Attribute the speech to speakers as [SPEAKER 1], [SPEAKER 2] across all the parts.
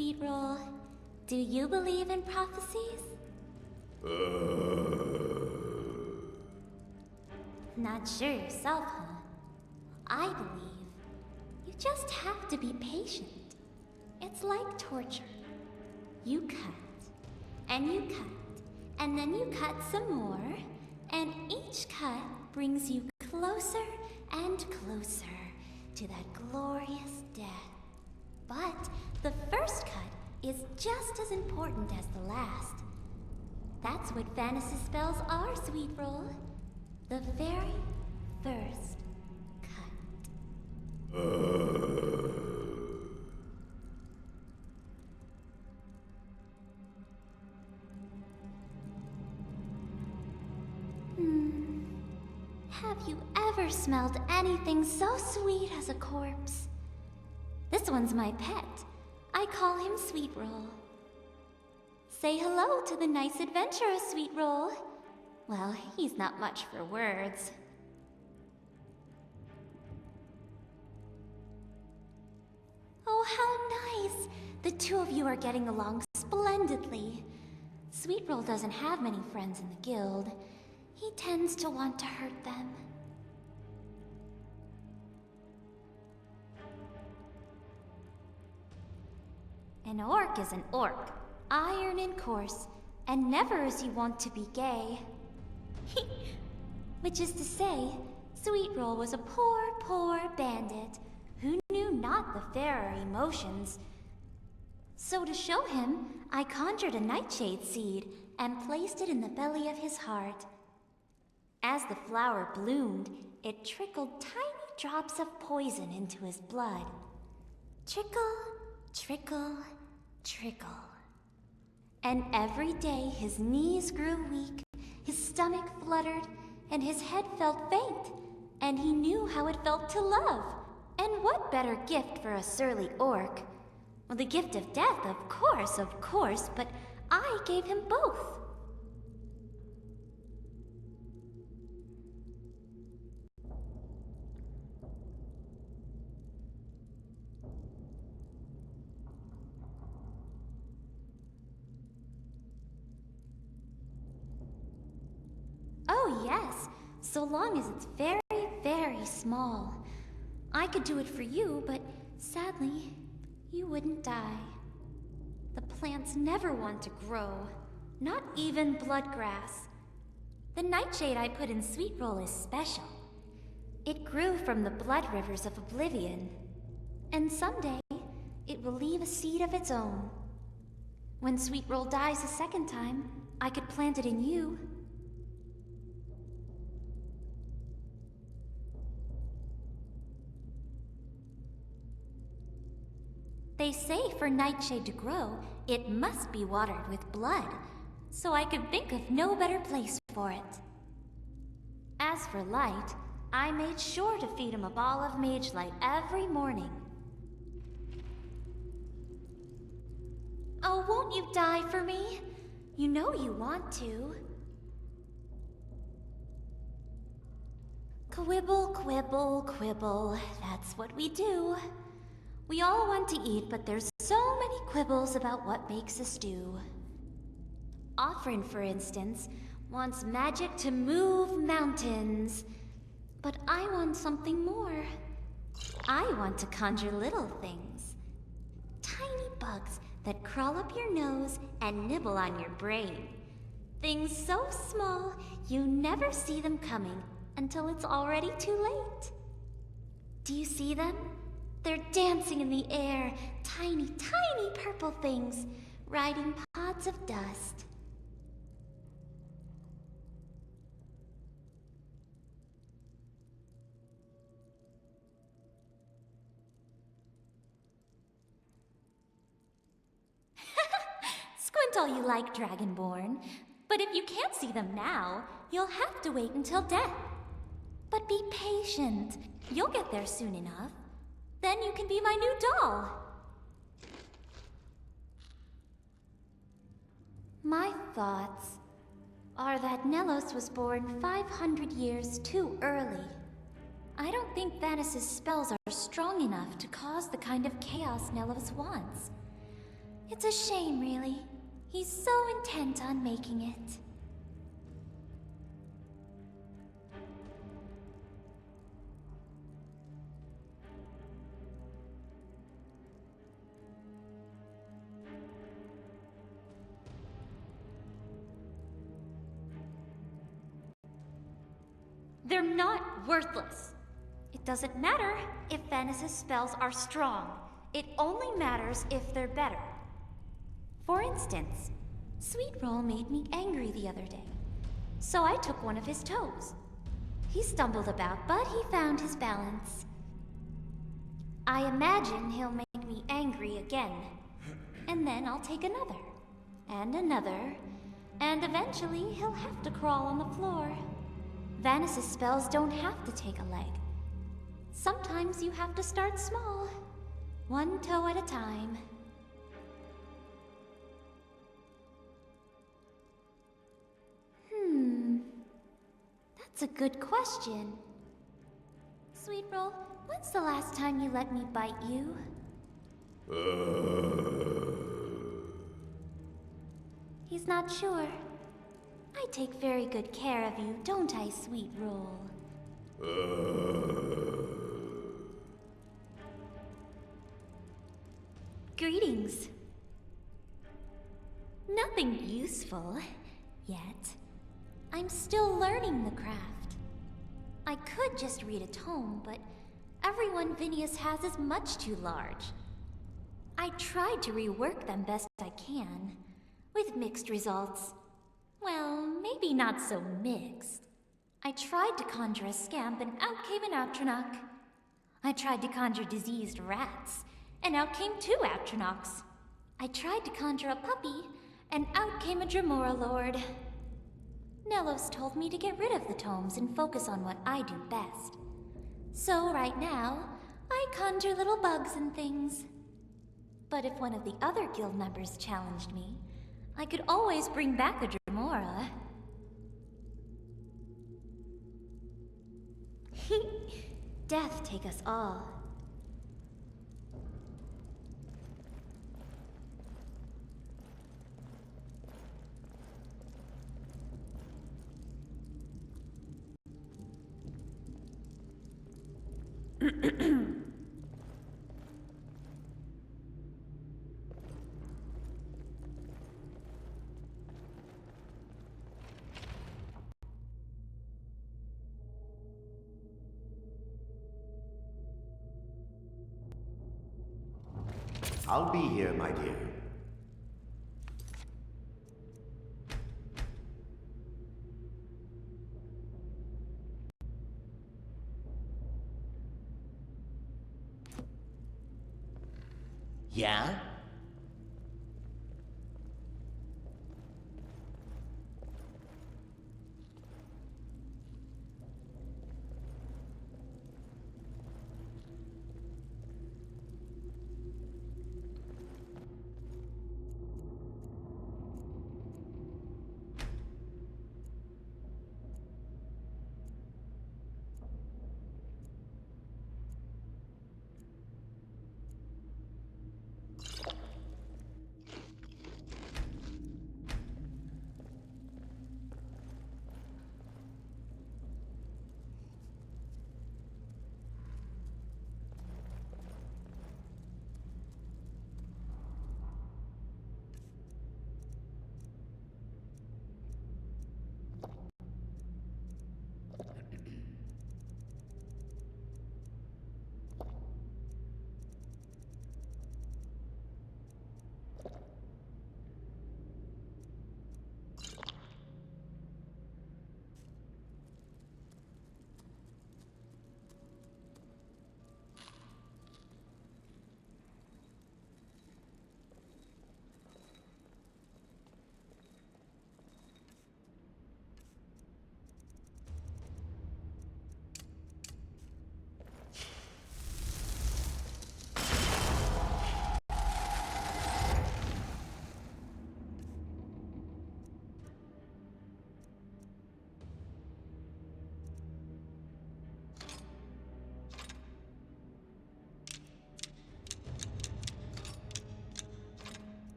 [SPEAKER 1] Sweetroll, do you believe in prophecies? Not sure yourself, huh? I believe you just have to be patient. It's like torture. You cut, and you cut, and then you cut some more, and each cut brings you closer and closer to that glorious death. But the first cut is just as important as the last. That's what fantasy spells are, Sweetroll. The very first cut. Have you ever smelled anything so sweet as a corpse? This one's my pet. I call him Sweetroll. Say hello to the nice adventurer, Sweetroll. Well, he's not much for words. Oh, how nice! The two of you are getting along splendidly. Sweetroll doesn't have many friends in the guild. He tends to want to hurt them. An orc is an orc, iron and coarse, and never is he wont to be gay. Which is to say, Sweetroll was a poor, poor bandit who knew not the fairer emotions. So to show him, I conjured a nightshade seed and placed it in the belly of his heart. As the flower bloomed, it trickled tiny drops of poison into his blood. Trickle, trickle, trickle. And every day his knees grew weak, his stomach fluttered, and his head felt faint, and he knew how it felt to love. And what better gift for a surly orc? Well, the gift of death, of course, but I gave him both. Oh yes, so long as it's very, very small. I could do it for you, but sadly, you wouldn't die. The plants never want to grow, not even bloodgrass. The nightshade I put in Sweetroll is special. It grew from the blood rivers of oblivion, and someday it will leave a seed of its own. When Sweetroll dies a second time, I could plant it in you. They say for nightshade to grow, it must be watered with blood, so I could think of no better place for it. As for light, I made sure to feed him a ball of mage light every morning. Oh, won't you die for me? You know you want to. Quibble, quibble, quibble, that's what we do. We all want to eat, but there's so many quibbles about what makes a stew. Offrin, for instance, wants magic to move mountains. But I want something more. I want to conjure little things. Tiny bugs that crawl up your nose and nibble on your brain. Things so small, you never see them coming until it's already too late. Do you see them? They're dancing in the air, tiny, tiny purple things, riding pods of dust. Squint all you like, Dragonborn, but if you can't see them now, you'll have to wait until death. But be patient. You'll get there soon enough. Then you can be my new doll. My thoughts are that Nelos was born 500 years too early. I don't think Vanis's spells are strong enough to cause the kind of chaos Nelos wants. It's a shame, really. He's so intent on making it. They're not worthless. It doesn't matter if Vanis's spells are strong. It only matters if they're better. For instance, Sweet Roll made me angry the other day, so I took one of his toes. He stumbled about, but he found his balance. I imagine he'll make me angry again, and then I'll take another, and another, and eventually he'll have to crawl on the floor. Vanis's spells don't have to take a leg. Sometimes you have to start small, one toe at a time. That's a good question. Sweet Roll, when's the last time you let me bite you? He's not sure. I take very good care of you, don't I, Sweet Roll? Greetings. Nothing useful, yet. I'm still learning the craft. I could just read a tome, but everyone Vinius has is much too large. I tried to rework them best I can, with mixed results. Well, maybe not so mixed. I tried to conjure a scamp and out came an Atronach. I tried to conjure diseased rats, and out came 2 Atronachs. I tried to conjure a puppy, and out came a Dremora Lord. Nelos told me to get rid of the tomes and focus on what I do best. So right now, I conjure little bugs and things. But if one of the other guild members challenged me, I could always bring back a Dremora. Death take us all.
[SPEAKER 2] I'll be here, my dear.
[SPEAKER 3] Yeah?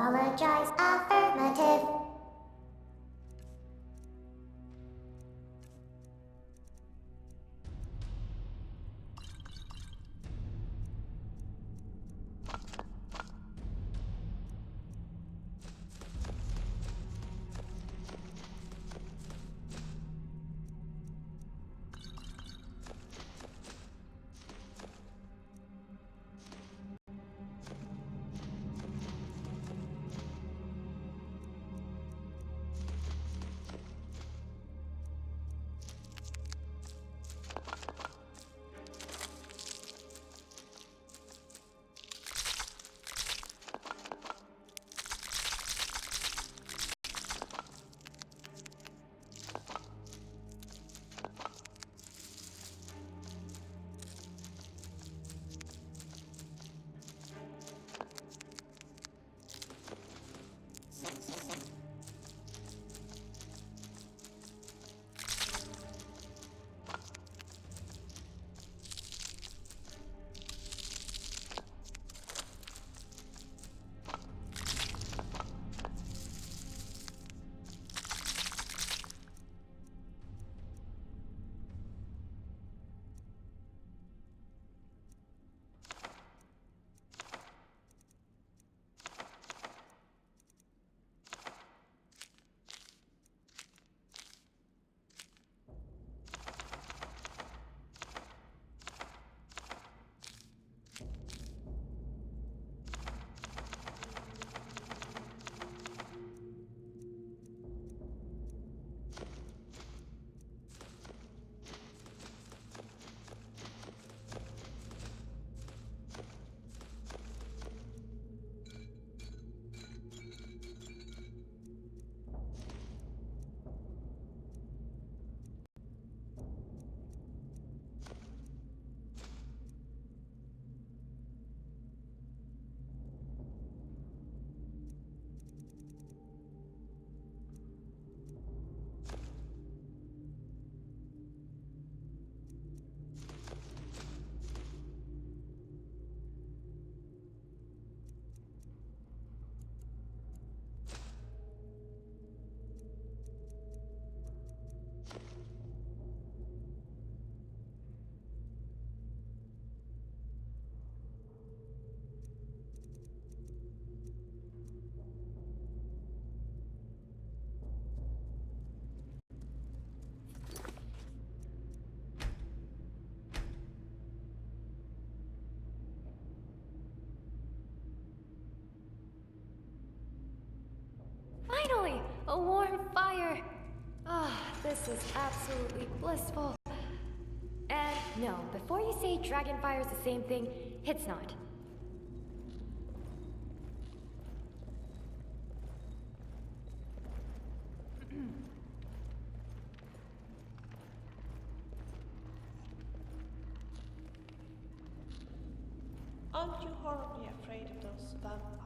[SPEAKER 3] apologize. Affirmative.
[SPEAKER 4] Finally! A warm fire! Ah, this is absolutely blissful. And no, before you say dragonfire is the same thing, it's not.
[SPEAKER 5] Aren't you horribly afraid of those vampires?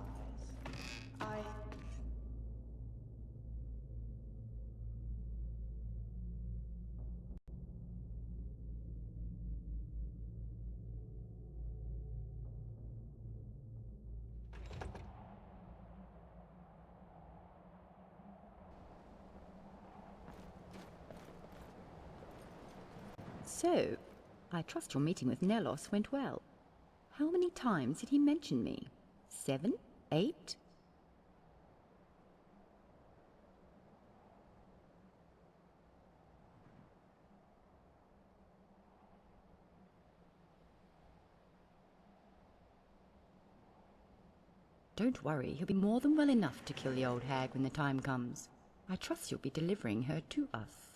[SPEAKER 6] So, I trust your meeting with Nelos went well. How many times did he mention me? 7? 8? Don't worry, he'll be more than well enough to kill the old hag when the time comes. I trust you'll be delivering her to us.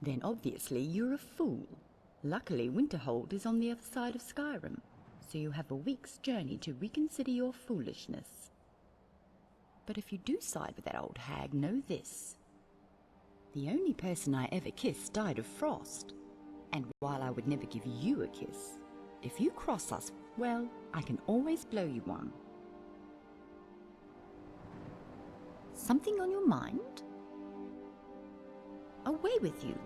[SPEAKER 6] Then obviously you're a fool. Luckily Winterhold is on the other side of Skyrim, so you have a week's journey to reconsider your foolishness. But if you do side with that old hag, know this. The only person I ever kissed died of frost. And while I would never give you a kiss, if you cross us, well, I can always blow you one. Something on your mind? Away with you.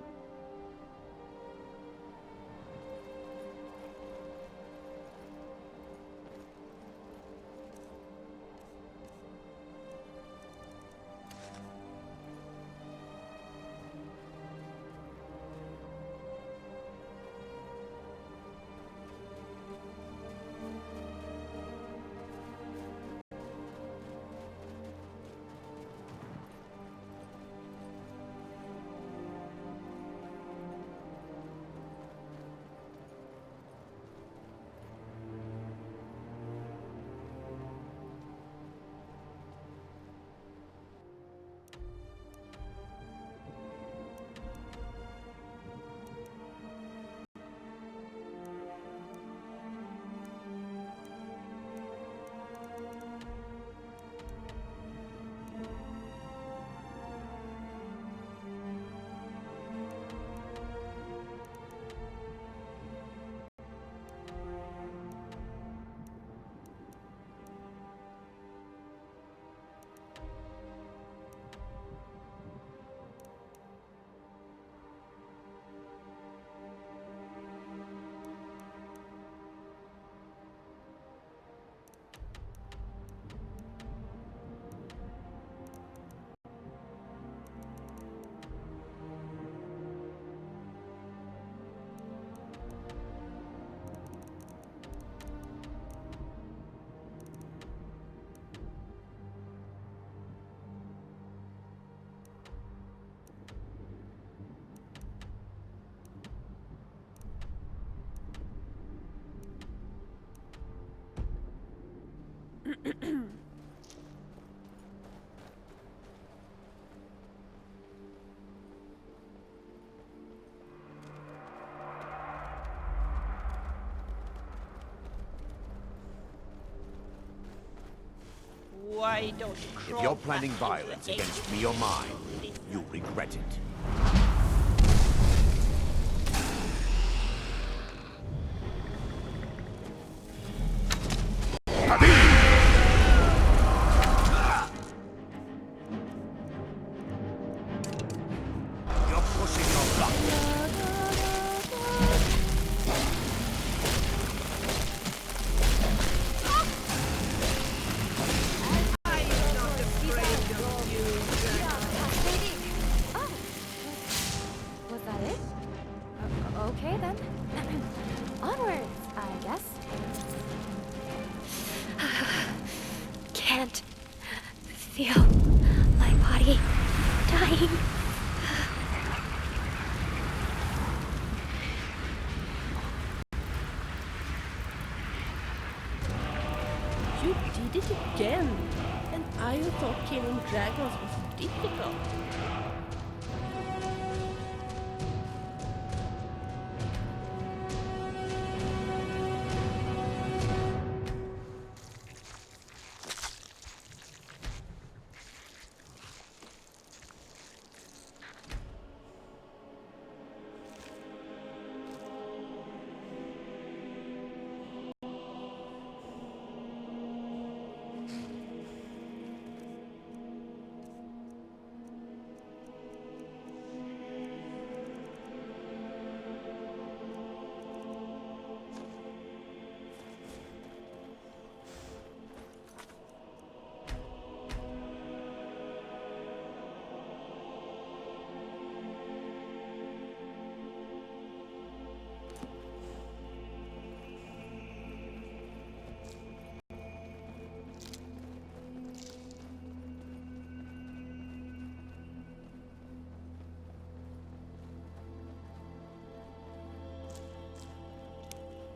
[SPEAKER 5] Why don't you
[SPEAKER 2] If
[SPEAKER 5] crawl
[SPEAKER 2] you're planning
[SPEAKER 5] back into
[SPEAKER 2] violence
[SPEAKER 5] the
[SPEAKER 2] against me or mine, you'll regret it. You're pushing your luck.
[SPEAKER 4] Oh, was that it? Okay then. Onwards, I guess. Can't feel my body dying.
[SPEAKER 5] You did it again! And I thought killing dragons was difficult.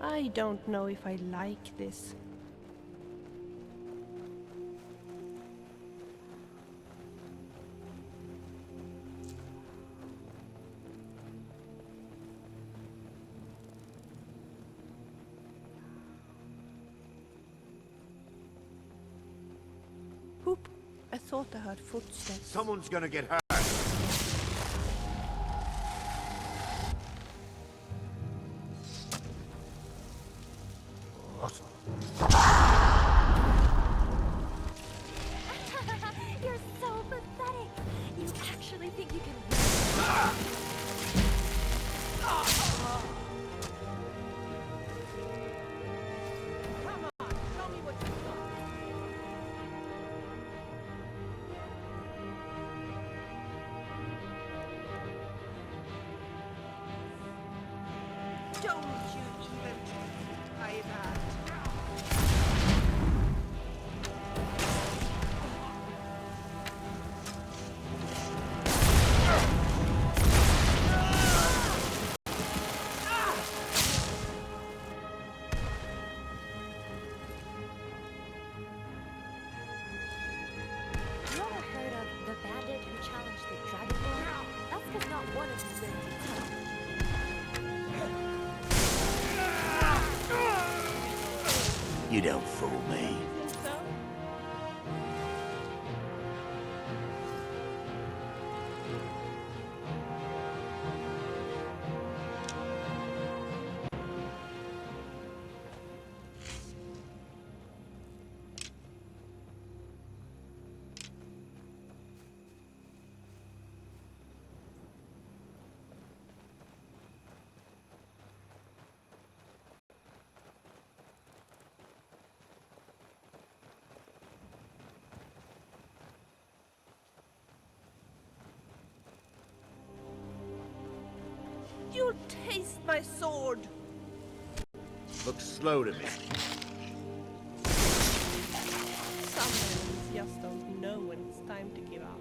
[SPEAKER 5] I don't know if I like this. Poop! I thought I heard footsteps.
[SPEAKER 2] Someone's gonna get hurt.
[SPEAKER 4] You're so pathetic. You actually think you can win?
[SPEAKER 5] Don't you even try that.
[SPEAKER 4] You ever heard of the bandit who challenged the Dragon Lord? That's because not one of you lived to tell.
[SPEAKER 2] You don't fool me.
[SPEAKER 5] You think so? You'll taste my sword.
[SPEAKER 2] Looks slow to me.
[SPEAKER 5] Some enemies just don't know when it's time to give up.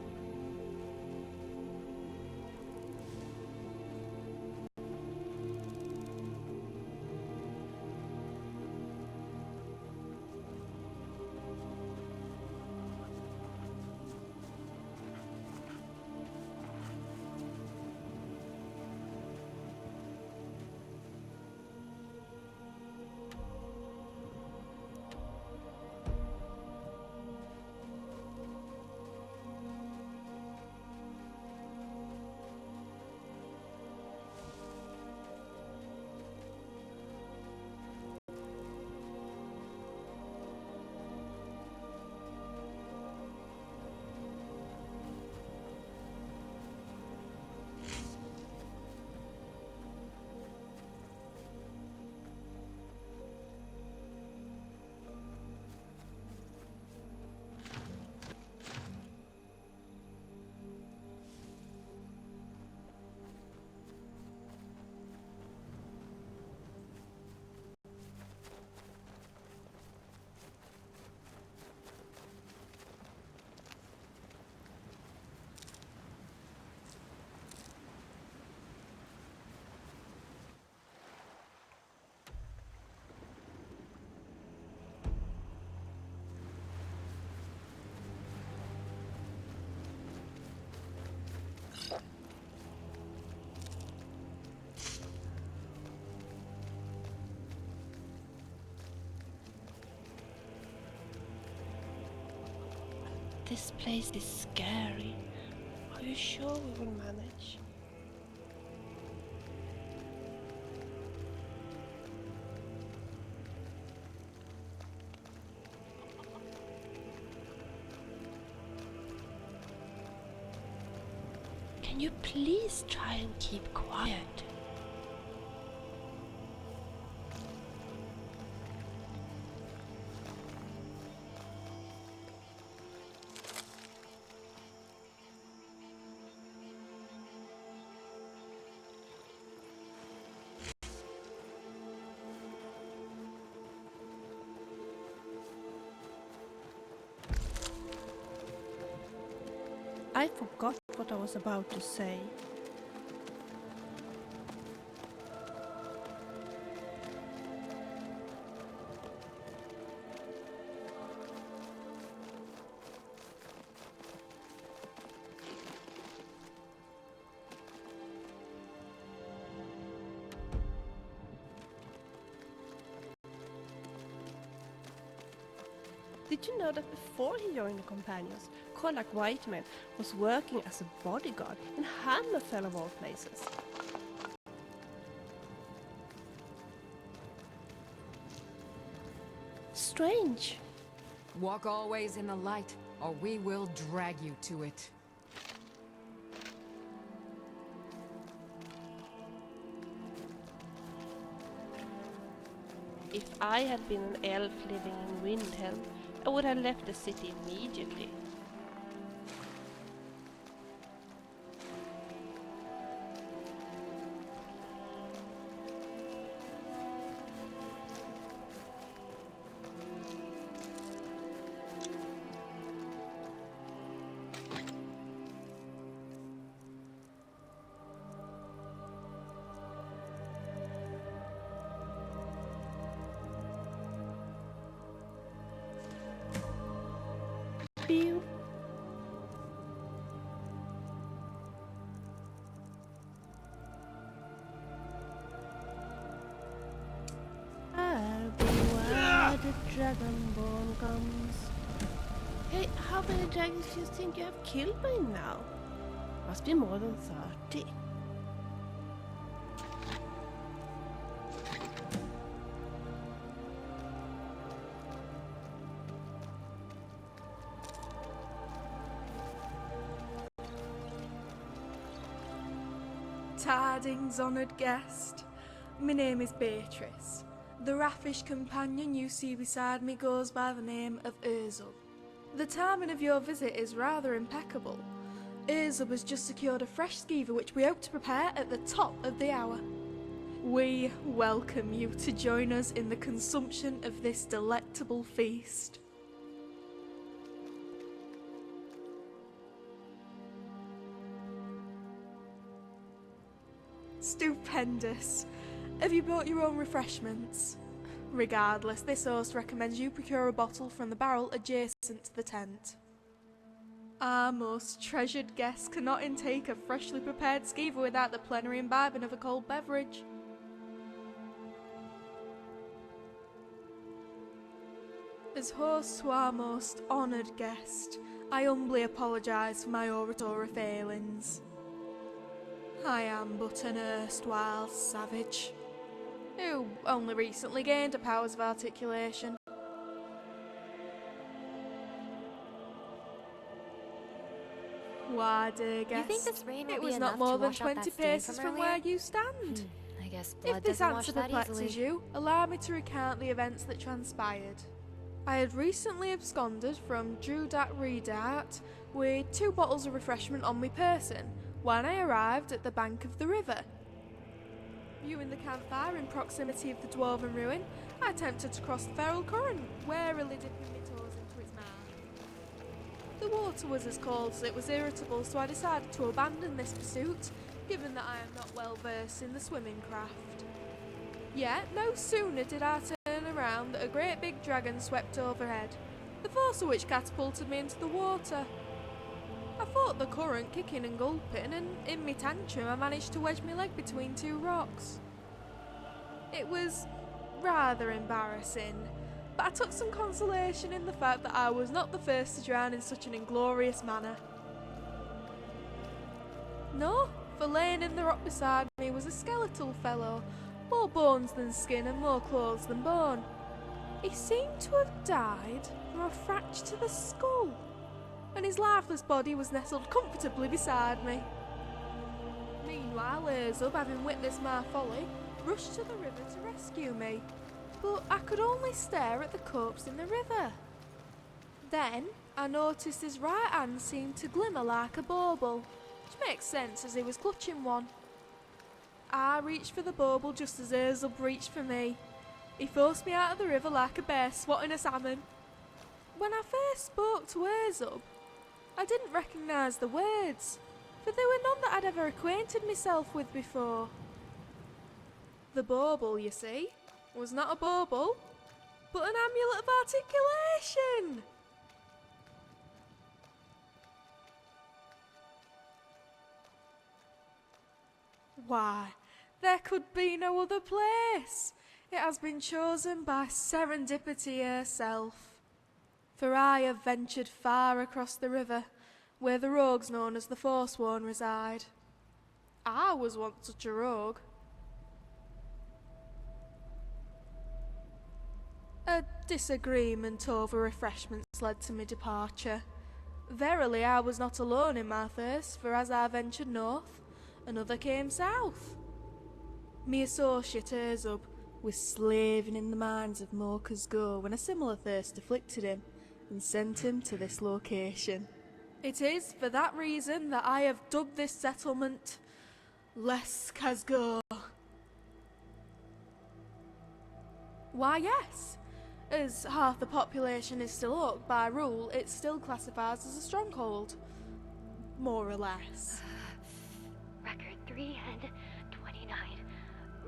[SPEAKER 5] This place is scary. Are you sure we will manage? Can you please try and keep quiet? I forgot what I was about to say. Did you know that before he joined the Companions, Kollak Whiteman was working as a bodyguard in Hammerfell of all places? Strange.
[SPEAKER 7] Walk always in the light, or we will drag you to it.
[SPEAKER 5] If I had been an elf living in Windhelm, I would have left the city immediately. you. I'll be where the Dragonborn comes. Hey, how many dragons do you think you have killed by now? Must be more than 30.
[SPEAKER 8] Tidings, honoured guest. My name is Beatrice. The raffish companion you see beside me goes by the name of Urzub. The timing of your visit is rather impeccable. Urzub has just secured a fresh skeever which we hope to prepare at the top of the hour. We welcome you to join us in the consumption of this delectable feast. Stupendous. Have you brought your own refreshments? Regardless, this host recommends you procure a bottle from the barrel adjacent to the tent. Our most treasured guests cannot intake a freshly prepared skeever without the plenary imbibing of a cold beverage. As host to our most honoured guest, I humbly apologise for my oratory failings. I am but an erstwhile savage, who only recently gained the powers of articulation. Why, dear guest,
[SPEAKER 4] You think this rain will
[SPEAKER 8] it
[SPEAKER 4] be
[SPEAKER 8] was
[SPEAKER 4] enough
[SPEAKER 8] not more
[SPEAKER 4] to
[SPEAKER 8] than
[SPEAKER 4] wash out
[SPEAKER 8] 20
[SPEAKER 4] that stain
[SPEAKER 8] paces from where
[SPEAKER 4] earlier?
[SPEAKER 8] you stand.
[SPEAKER 4] I guess blood
[SPEAKER 8] If this
[SPEAKER 4] doesn't wash
[SPEAKER 8] answer
[SPEAKER 4] that
[SPEAKER 8] perplexes
[SPEAKER 4] easily.
[SPEAKER 8] you, allow me to recount the events that transpired. I had recently absconded from Drudat Redart with 2 bottles of refreshment on my person when I arrived at the bank of the river. Viewing the campfire in proximity of the dwarven ruin, I attempted to cross the feral current, warily dipping my toes into its mouth. The water was as cold as it was irritable, so I decided to abandon this pursuit, given that I am not well versed in the swimming craft. Yet, no sooner did I turn around that a great big dragon swept overhead, the force of which catapulted me into the water. I fought the current, kicking and gulping, and in my tantrum I managed to wedge my leg between 2 rocks. It was rather embarrassing, but I took some consolation in the fact that I was not the first to drown in such an inglorious manner. No, for laying in the rock beside me was a skeletal fellow, more bones than skin and more clothes than bone. He seemed to have died from a fracture to the skull, and his lifeless body was nestled comfortably beside me. Meanwhile, Urzub, having witnessed my folly, rushed to the river to rescue me, but I could only stare at the corpse in the river. Then I noticed his right hand seemed to glimmer like a bauble, which makes sense as he was clutching one. I reached for the bauble just as Urzub reached for me. He forced me out of the river like a bear swatting a salmon. When I first spoke to Urzub, I didn't recognise the words, for there were none that I'd ever acquainted myself with before. The bauble, you see, was not a bauble, but an amulet of articulation. Why, there could be no other place. It has been chosen by serendipity herself. For I have ventured far across the river, where the rogues known as the Forsworn reside. I was once such a rogue. A disagreement over refreshments led to my departure. Verily, I was not alone in my thirst, for as I ventured north, another came south. Me associate Urzub was slaving in the mines of Morka's Go when a similar thirst afflicted him and sent him to this location. It is for that reason that I have dubbed this settlement Les Khazgor. Why, yes. As half the population is still Orc, by rule, it still classifies as a stronghold. More or less.
[SPEAKER 4] Record 329.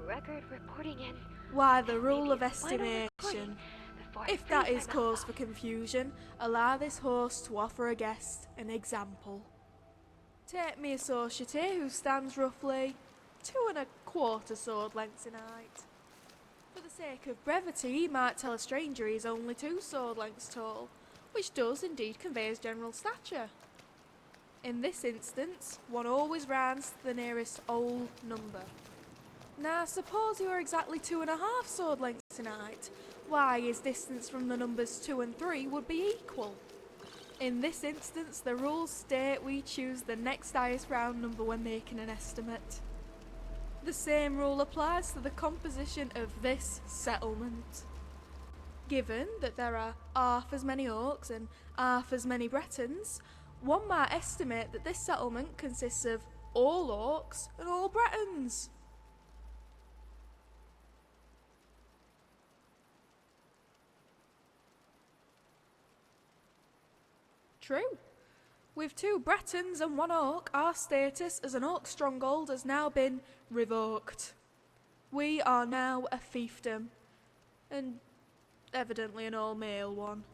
[SPEAKER 4] Record reporting in.
[SPEAKER 8] Why, the rule
[SPEAKER 4] Maybe
[SPEAKER 8] of
[SPEAKER 4] it's final
[SPEAKER 8] estimation.
[SPEAKER 4] recording. The before.
[SPEAKER 8] If that is cause for confusion, allow this host to offer a guest an example. Take me associate who stands roughly 2¼ sword lengths in height. For the sake of brevity, he might tell a stranger he is only 2 sword lengths tall, which does indeed convey his general stature. In this instance, one always rounds to the nearest whole number. Now, suppose you are exactly 2½ sword lengths in height. Why, his distance from the numbers 2 and 3 would be equal. In this instance, the rules state we choose the next highest round number when making an estimate. The same rule applies to the composition of this settlement. Given that there are half as many orcs and half as many Bretons, one might estimate that this settlement consists of all orcs and all Bretons. True. With 2 Bretons and 1 orc, our status as an orc stronghold has now been revoked. We are now a fiefdom, and evidently an all-male one.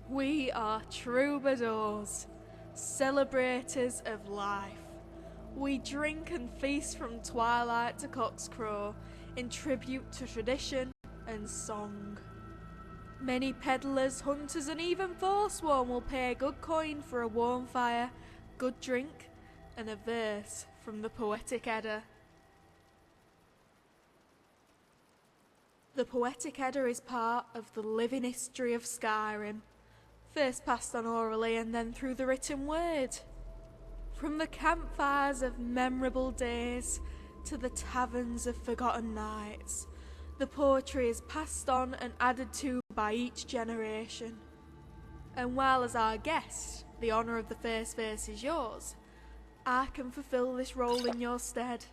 [SPEAKER 8] We are troubadours, celebrators of life. We drink and feast from twilight to cock's crow, in tribute to tradition and song. Many peddlers, hunters, and even forsworn will pay good coin for a warm fire, good drink, and a verse from the Poetic Edda. The Poetic Edda is part of the living history of Skyrim, first passed on orally and then through the written word. From the campfires of memorable days to the taverns of forgotten nights, the poetry is passed on and added to by each generation. And while as our guest, the honour of the first verse is yours, I can fulfil this role in your stead.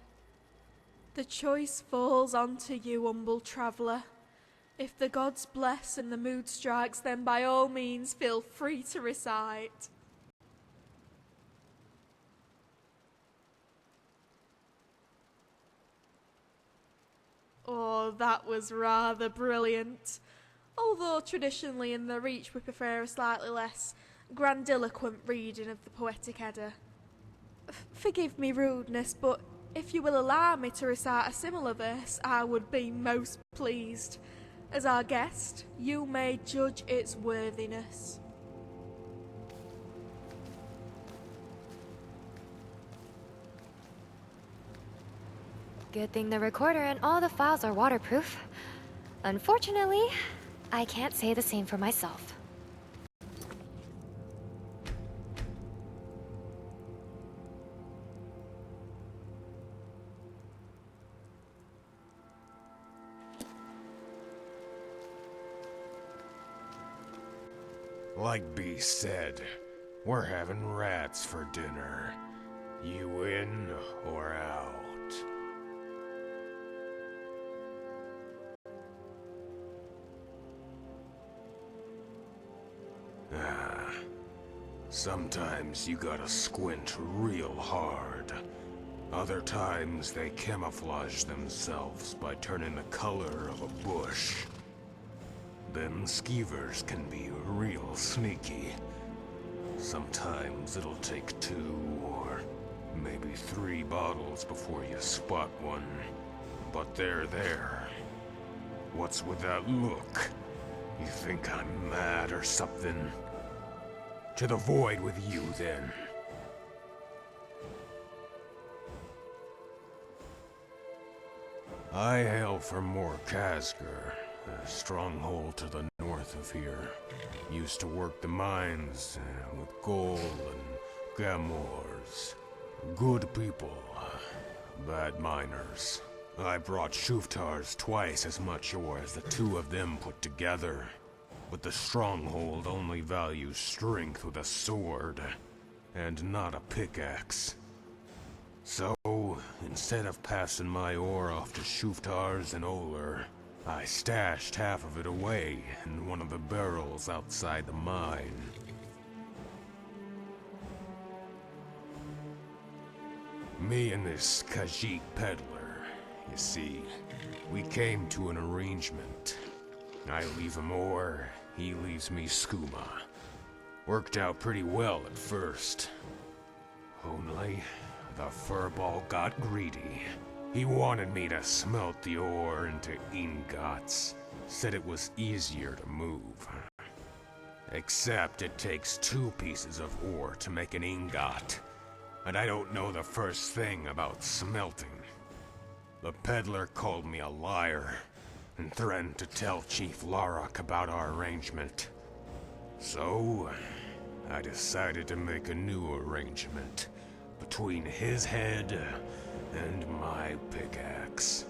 [SPEAKER 8] The choice falls onto you, humble traveller. If the gods bless and the mood strikes, then by all means feel free to recite. Oh, that was rather brilliant. Although traditionally in the Reach we prefer a slightly less grandiloquent reading of the Poetic Edda. Forgive me rudeness, but if you will allow me to recite a similar verse, I would be most pleased. As our guest, you may judge its worthiness.
[SPEAKER 4] Good thing the recorder and all the files are waterproof. Unfortunately, I can't say the same for myself.
[SPEAKER 9] Like B said, we're having rats for dinner. You in or out? Sometimes you gotta squint real hard. Other times they camouflage themselves by turning the color of a bush. Them skeevers can be real sneaky. Sometimes it'll take 2 or maybe 3 bottles before you spot one. But they're there. What's with that look? You think I'm mad or something? To the void with you, then. I hail from Mor Khazgûr, a stronghold to the north of here. Used to work the mines with gold and gamors. Good people, bad miners. I brought Shuftar's twice as much ore as the 2 of them put together. But the stronghold only values strength with a sword, and not a pickaxe. So, instead of passing my ore off to Shuftar's and Oler, I stashed half of it away in one of the barrels outside the mine. Me and this Khajiit peddler, You see, we came to an arrangement. I leave him ore, he leaves me skooma. Worked out pretty well at first. Only, the furball got greedy. He wanted me to smelt the ore into ingots. Said it was easier to move. Except it takes 2 pieces of ore to make an ingot. And I don't know the first thing about smelting. The peddler called me a liar and threatened to tell Chief Larak about our arrangement. So, I decided to make a new arrangement between his head and my pickaxe.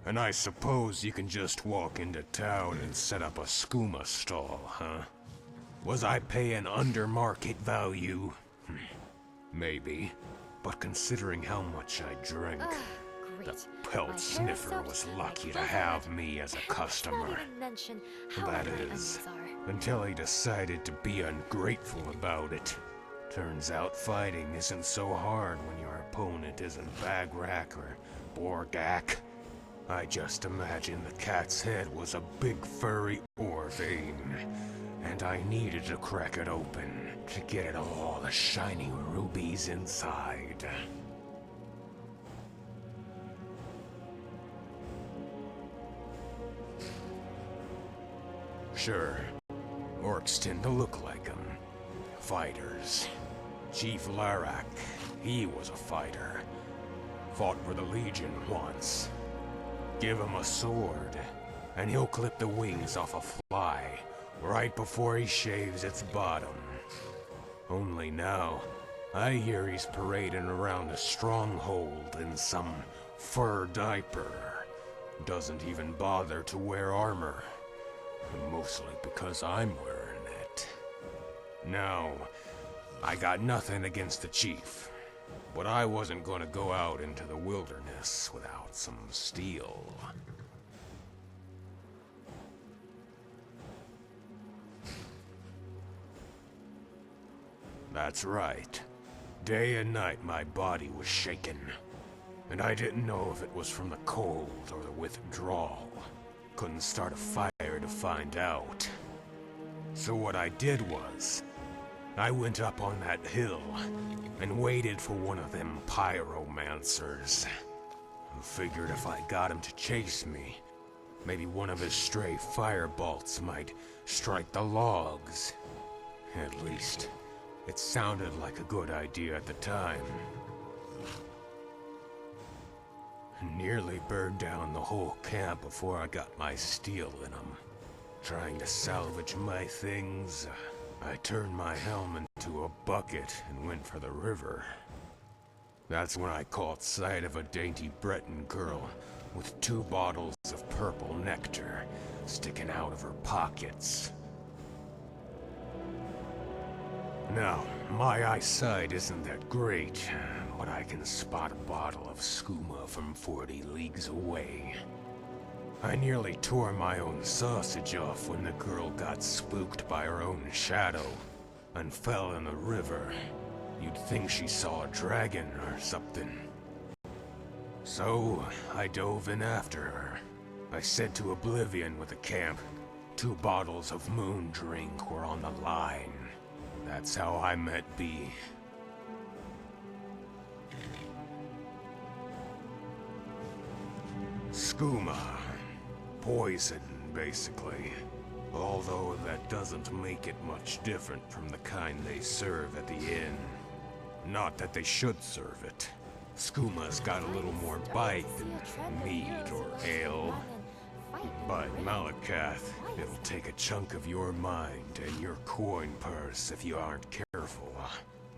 [SPEAKER 9] And I suppose you can just walk into town and set up a skooma stall, huh? Was I paying under market value? Maybe. But considering how much I drank, the pelt sniffer was lucky to have me as a customer. That is, until he decided to be ungrateful about it. Turns out fighting isn't so hard when your opponent isn't Bagrak or Borgak. I just imagined the cat's head was a big furry ore vein, and I needed to crack it open to get at all the shiny rubies inside. Sure, orcs tend to look like them. Fighters. Chief Larak, he was a fighter. Fought for the Legion once. Give him a sword, and he'll clip the wings off a fly right before he shaves its bottom. Only now, I hear he's parading around a stronghold in some fur diaper. Doesn't even bother to wear armor. Mostly because I'm wearing it. Now, I got nothing against the chief. But I wasn't gonna go out into the wilderness without some steel. That's right. Day and night my body was shaking. And I didn't know if it was from the cold or the withdrawal. Couldn't start a fire to find out. So what I did was, I went up on that hill and waited for one of them pyromancers. Figured if I got him to chase me, maybe one of his stray firebolts might strike the logs. At least, it sounded like a good idea at the time. Nearly burned down the whole camp before I got my steel in them. Trying to salvage my things, I turned my helm into a bucket and went for the river. That's when I caught sight of a dainty Breton girl with 2 bottles of purple nectar sticking out of her pockets. Now, my eyesight isn't that great, but I can spot a bottle of skooma from 40 leagues away. I nearly tore my own sausage off when the girl got spooked by her own shadow and fell in the river. You'd think she saw a dragon or something. So, I dove in after her. I said to Oblivion with the camp, 2 bottles of moon drink were on the line. That's how I met B. Skooma. Poison, basically. Although that doesn't make it much different from the kind they serve at the inn. Not that they should serve it. Skooma's got a little more bite than mead or ale. But Malakath, it'll take a chunk of your mind and your coin purse if you aren't careful.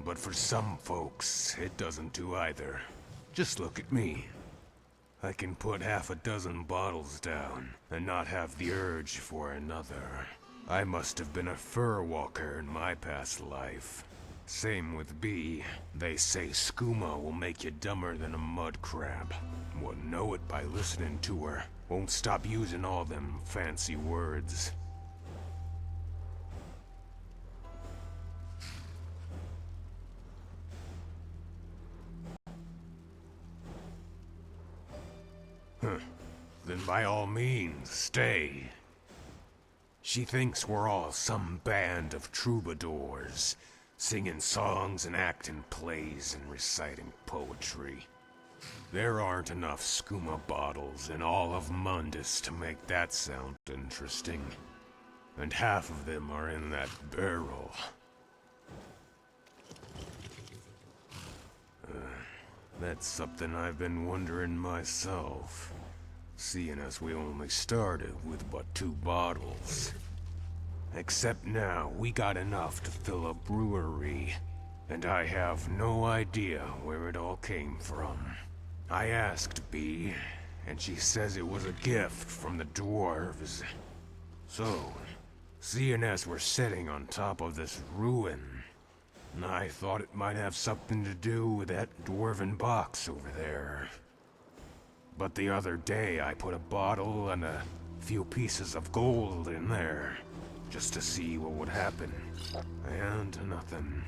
[SPEAKER 9] But for some folks, it doesn't do either. Just look at me. I can put half a dozen bottles down and not have the urge for another. I must have been a fur walker in my past life. Same with B. They say skooma will make you dumber than a mud crab. Wouldn't know it by listening to her. Won't stop using all them fancy words. Then by all means, stay. She thinks we're all some band of troubadours, singing songs and acting plays and reciting poetry. There aren't enough skooma bottles in all of Mundus to make that sound interesting. And half of them are in that barrel. That's something I've been wondering myself. Seeing as we only started with but 2 bottles. Except now, we got enough to fill a brewery. And I have no idea where it all came from. I asked B, and she says it was a gift from the dwarves. So, seeing as we're sitting on top of this ruin, I thought it might have something to do with that dwarven box over there. But the other day I put a bottle and a few pieces of gold in there, just to see what would happen. And nothing.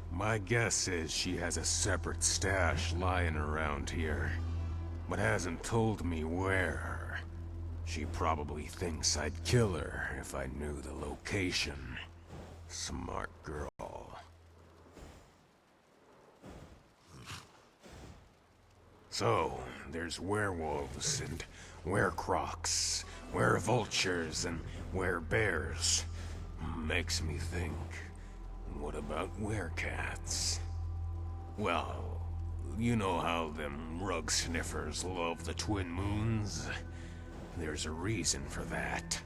[SPEAKER 9] My guess is she has a separate stash lying around here, but hasn't told me where. She probably thinks I'd kill her if I knew the location. Smart girl. So, there's werewolves and werecrocs, werevultures and werebears. Makes me think, what about werecats? Well, you know how them rug sniffers love the twin moons? There's a reason for that.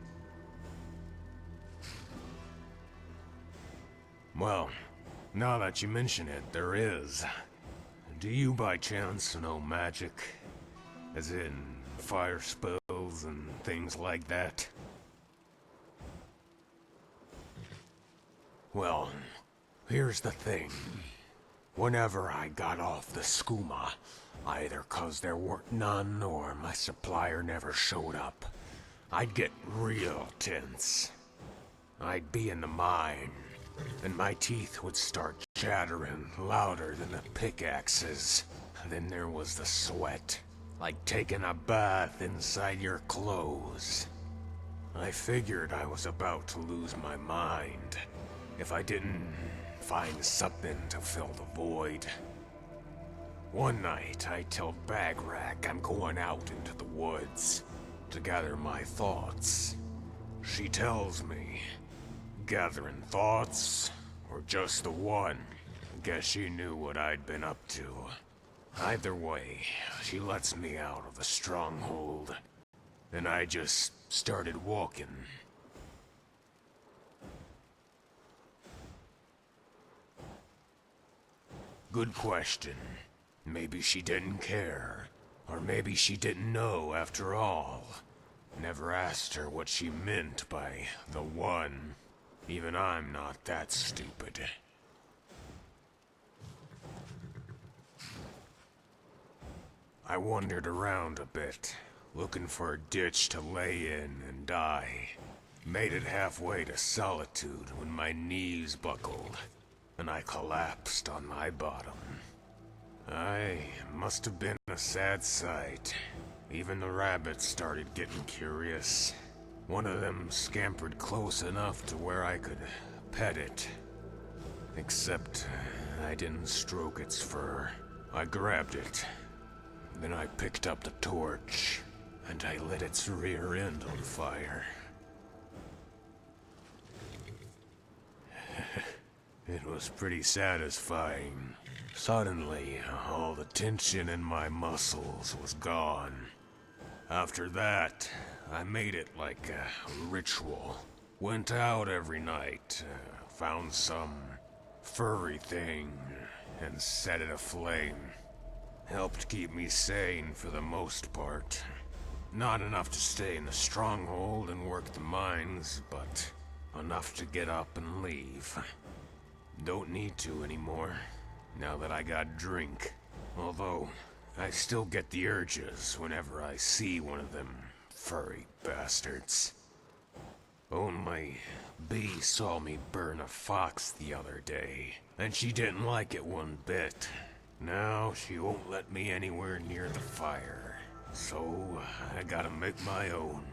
[SPEAKER 9] Well, now that you mention it, there is. Do you by chance know magic? As in, fire spells and things like that? Well, here's the thing. Whenever I got off the skooma, either 'cause there weren't none or my supplier never showed up, I'd get real tense. I'd be in the mine, and my teeth would start chattering louder than the pickaxes. Then there was the sweat, like taking a bath inside your clothes. I figured I was about to lose my mind if I didn't find something to fill the void. One night, I tell Bagrak I'm going out into the woods to gather my thoughts. She tells me, gathering thoughts, or just the one? Guess she knew what I'd been up to. Either way, she lets me out of the stronghold, and I just started walking. Good question. Maybe she didn't care. Or maybe she didn't know after all. Never asked her what she meant by the one. Even I'm not that stupid. I wandered around a bit, looking for a ditch to lay in and die. Made it halfway to Solitude when my knees buckled, and I collapsed on my bottom. I must have been a sad sight. Even the rabbits started getting curious. One of them scampered close enough to where I could pet it. Except I didn't stroke its fur. I grabbed it. Then I picked up the torch, and I lit its rear end on fire. It was pretty satisfying. Suddenly, all the tension in my muscles was gone. After that, I made it like a ritual. Went out every night, found some furry thing, and set it aflame. Helped keep me sane for the most part. Not enough to stay in the stronghold and work the mines, but enough to get up and leave. Don't need to anymore, now that I got drink. Although, I still get the urges whenever I see one of them furry bastards. Only, Bee saw me burn a fox the other day, and she didn't like it one bit. Now she won't let me anywhere near the fire, so I gotta make my own.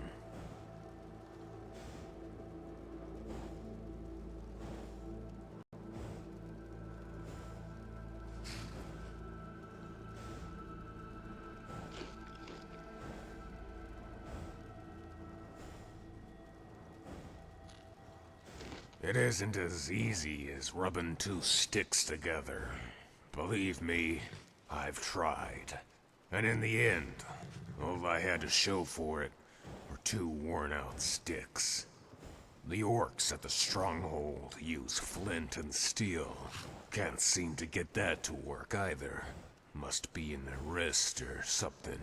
[SPEAKER 9] It isn't as easy as rubbing two sticks together. Believe me, I've tried. And in the end, all I had to show for it were two worn-out sticks. The orcs at the stronghold use flint and steel. Can't seem to get that to work either. Must be in the wrist or something.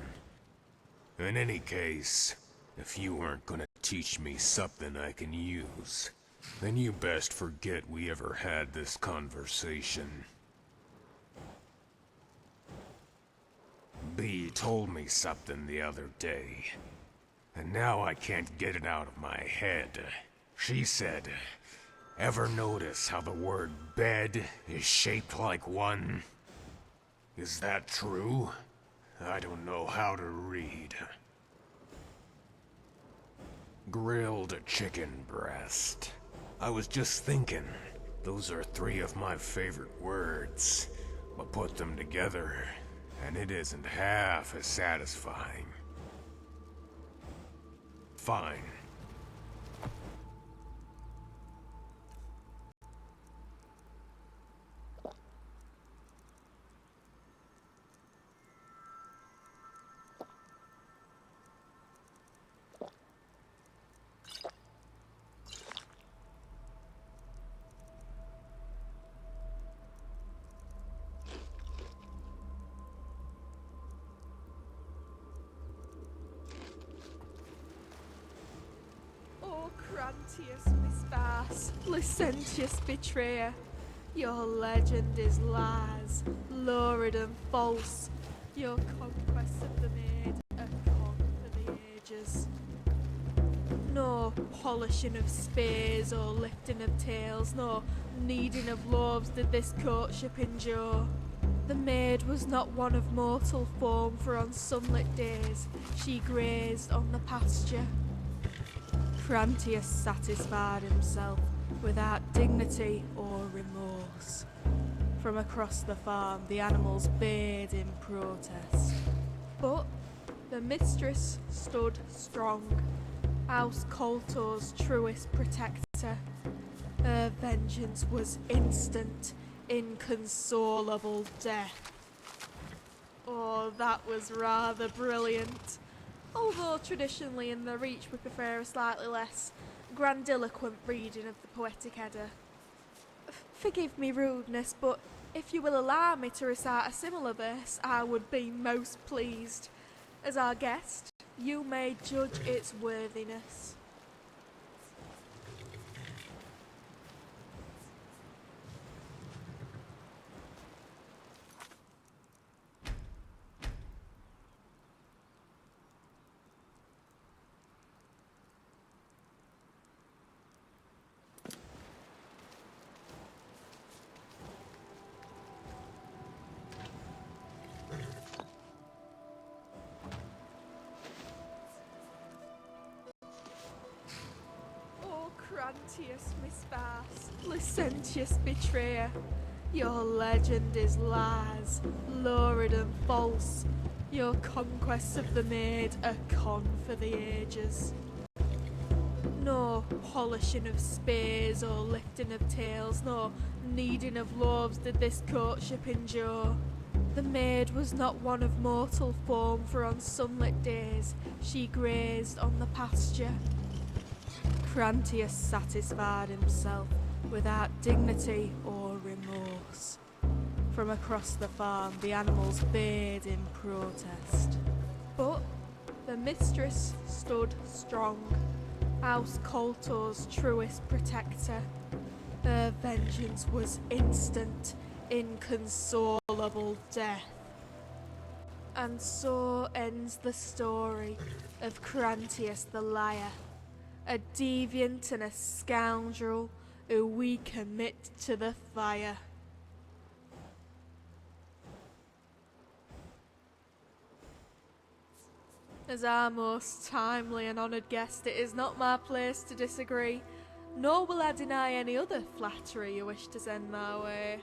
[SPEAKER 9] In any case, if you aren't gonna teach me something I can use, then you best forget we ever had this conversation. Bee told me something the other day, and now I can't get it out of my head. She said, "Ever notice how the word bed is shaped like one?" Is that true? I don't know how to read. Grilled chicken breast. I was just thinking, those are three of my favorite words, but put them together, and it isn't half as satisfying. Fine.
[SPEAKER 8] Crantius Mispas, licentious betrayer, your legend is lies, lurid and false. Your conquest of the maid, a con for the ages. No polishing of spears or lifting of tails, no kneading of loaves did this courtship endure. The maid was not one of mortal form, for on sunlit days she grazed on the pasture. Crantius satisfied himself without dignity or remorse. From across the farm the animals bayed in protest. But the mistress stood strong, House Koltor's truest protector. Her vengeance was instant, inconsolable death. Oh, that was rather brilliant. Although traditionally in the Reach we prefer a slightly less grandiloquent reading of the Poetic Edda. Forgive me rudeness, but if you will allow me to recite a similar verse, I would be most pleased. As our guest, you may judge its worthiness. Crantius Mispas, licentious betrayer, your legend is lies, lurid and false. Your conquest of the maid, a con for the ages. No polishing of spears or lifting of tails, no kneading of loaves did this courtship endure. The maid was not one of mortal form, for on sunlit days she grazed on the pasture. Crantius satisfied himself without dignity or remorse. From across the farm the animals bayed in protest. But the mistress stood strong, House Koltor's truest protector. Her vengeance was instant, inconsolable death. And so ends the story of Crantius the Liar, a deviant and a scoundrel who we commit to the fire. As our most timely and honoured guest, it is not my place to disagree, nor will I deny any other flattery you wish to send my way.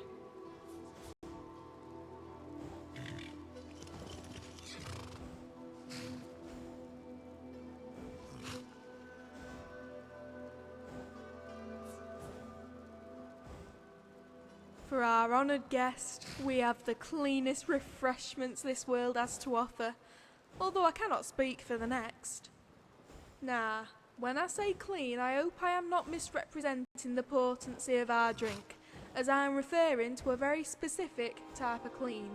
[SPEAKER 8] For our honoured guest, we have the cleanest refreshments this world has to offer, although I cannot speak for the next. Nah, when I say clean, I hope I am not misrepresenting the potency of our drink, as I am referring to a very specific type of clean.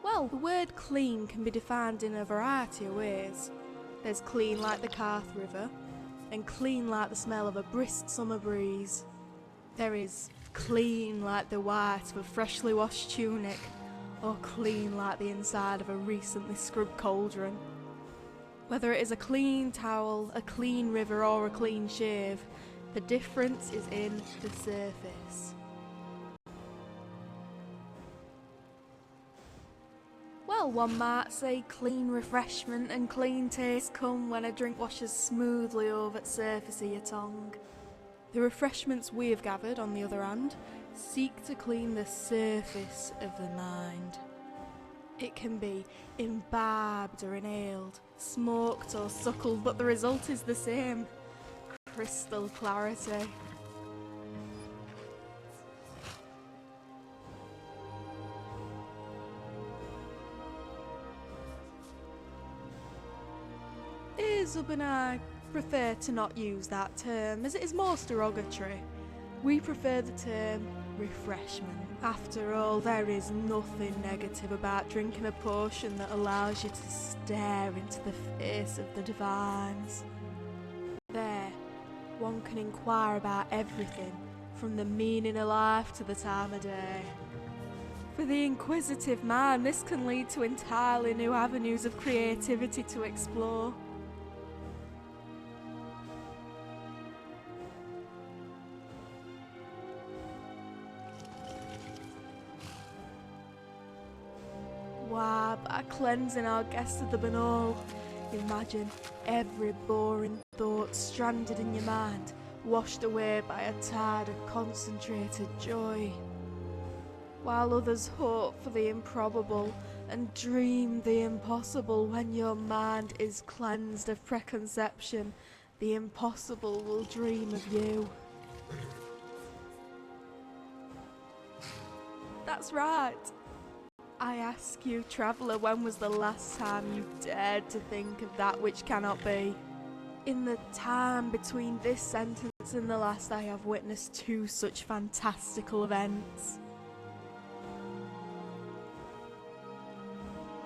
[SPEAKER 8] Well, the word clean can be defined in a variety of ways. There's clean like the Carth River, and clean like the smell of a brisk summer breeze. There is clean like the white of a freshly washed tunic, or clean like the inside of a recently scrubbed cauldron. Whether it is a clean towel, a clean river, or a clean shave, the difference is in the surface. Well, one might say clean refreshment and clean taste come when a drink washes smoothly over the surface of your tongue. The refreshments we have gathered, on the other hand, seek to clean the surface of the mind. It can be imbibed or inhaled, smoked or suckled, but the result is the same: crystal clarity. Izub and I prefer to not use that term, as it is most derogatory. We prefer the term refreshment. After all, there is nothing negative about drinking a potion that allows you to stare into the face of the divines. There, one can inquire about everything, from the meaning of life to the time of day. For the inquisitive man, this can lead to entirely new avenues of creativity to explore. Why, by cleansing our guests of the banal, imagine every boring thought stranded in your mind, washed away by a tide of concentrated joy. While others hope for the improbable and dream the impossible, when your mind is cleansed of preconception, the impossible will dream of you. That's right. I ask you, traveller, when was the last time you dared to think of that which cannot be? In the time between this sentence and the last, I have witnessed two such fantastical events.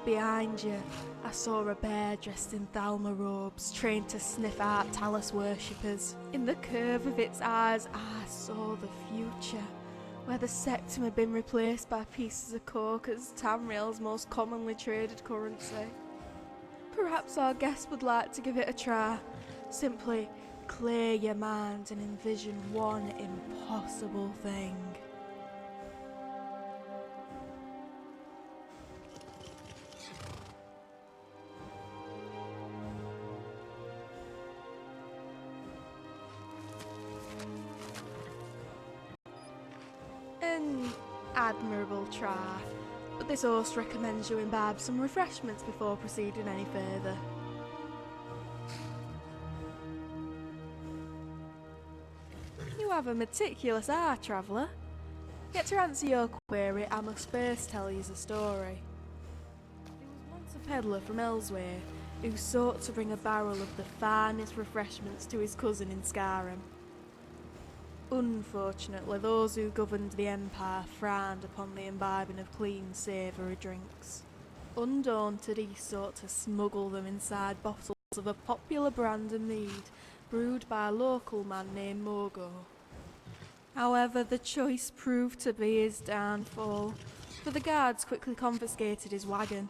[SPEAKER 8] Behind you, I saw a bear dressed in Thalma robes, trained to sniff out Talus worshippers. In the curve of its eyes, I saw the future, where the septum had been replaced by pieces of coke as Tamriel's most commonly traded currency. Perhaps our guest would like to give it a try. Simply clear your mind and envision one impossible thing. An admirable try, but this host recommends you imbibe some refreshments before proceeding any further. You have a meticulous eye, traveller. Yet to answer your query, I must first tell you a story. There was once a peddler from elsewhere who sought to bring a barrel of the finest refreshments to his cousin in Skyrim. Unfortunately, those who governed the Empire frowned upon the imbibing of clean, savoury drinks. Undaunted, he sought to smuggle them inside bottles of a popular brand of mead brewed by a local man named Morgo. However, the choice proved to be his downfall, for the guards quickly confiscated his wagon.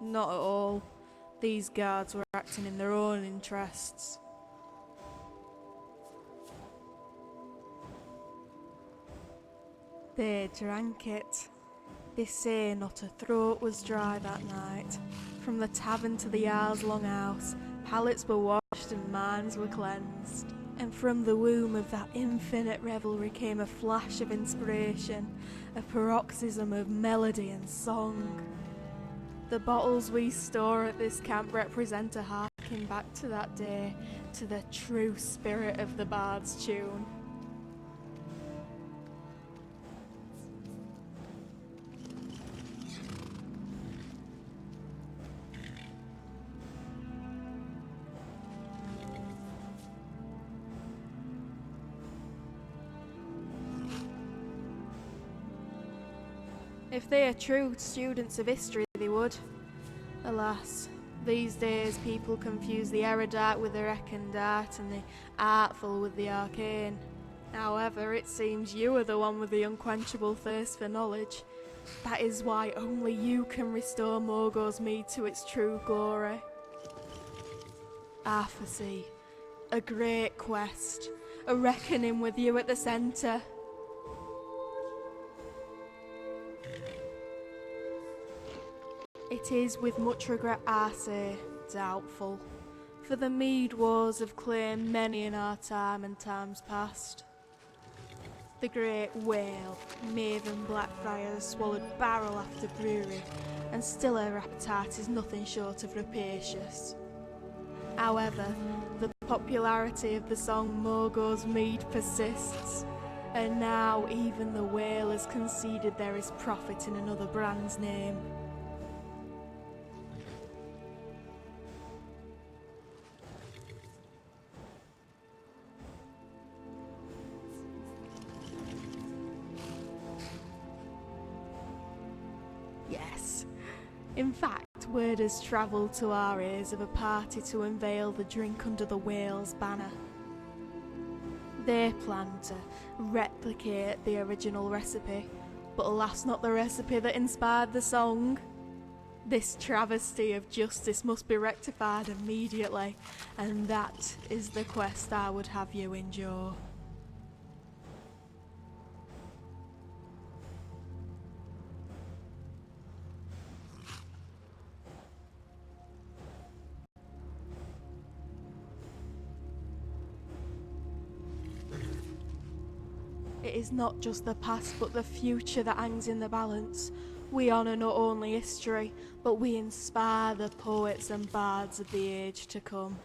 [SPEAKER 8] Not at all. These guards were acting in their own interests. They drank it. They say not a throat was dry that night. From the tavern to the Jarl's longhouse, palates were washed and minds were cleansed. And from the womb of that infinite revelry came a flash of inspiration, a paroxysm of melody and song. The bottles we store at this camp represent a harking back to that day, to the true spirit of the bard's tune. If they are true students of history, they would. Alas, these days people confuse the erudite with the recondite and the artful with the arcane. However, it seems you are the one with the unquenchable thirst for knowledge. That is why only you can restore Morgo's mead to its true glory. Apathy, a great quest, a reckoning with you at the centre. It is with much regret I say, doubtful, for the mead wars have claimed many in our time and times past. The great whale, Maven Blackfriar, has swallowed barrel after brewery, and still her appetite is nothing short of rapacious. However, the popularity of the song Morgo's Mead persists, and now even the whale has conceded there is profit in another brand's name. Yes. In fact, word has travelled to our ears of a party to unveil the drink under the whale's banner. They plan to replicate the original recipe, but alas, not the recipe that inspired the song. This travesty of justice must be rectified immediately, and that is the quest I would have you endure. It is not just the past but the future that hangs in the balance. We honour not only history, but we inspire the poets and bards of the age to come.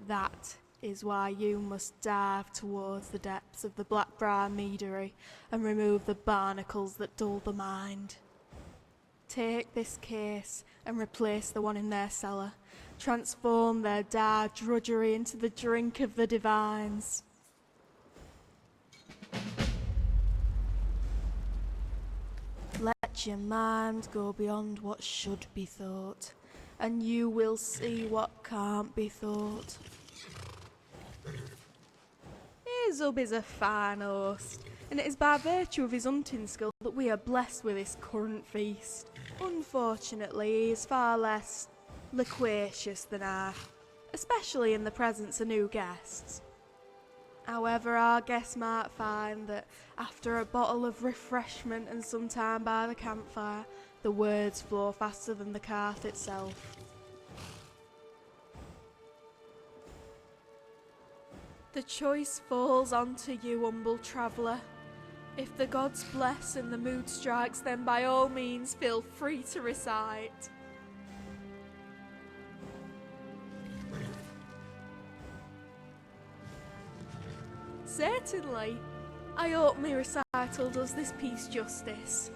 [SPEAKER 8] That is why you must dive towards the depths of the Blackbriar Meadery and remove the barnacles that dull the mind. Take this case and replace the one in their cellar. Transform their dire drudgery into the drink of the divines. Let your mind go beyond what should be thought, and you will see what can't be thought. Azub is a fine host, and it is by virtue of his hunting skill that we are blessed with this current feast. Unfortunately, he is far less loquacious than I, especially in the presence of new guests. However, our guests might find that after a bottle of refreshment and some time by the campfire, the words flow faster than the cart itself. The choice falls onto you, humble traveller. If the gods bless and the mood strikes, then by all means feel free to recite. Certainly. I hope my recital does this piece justice.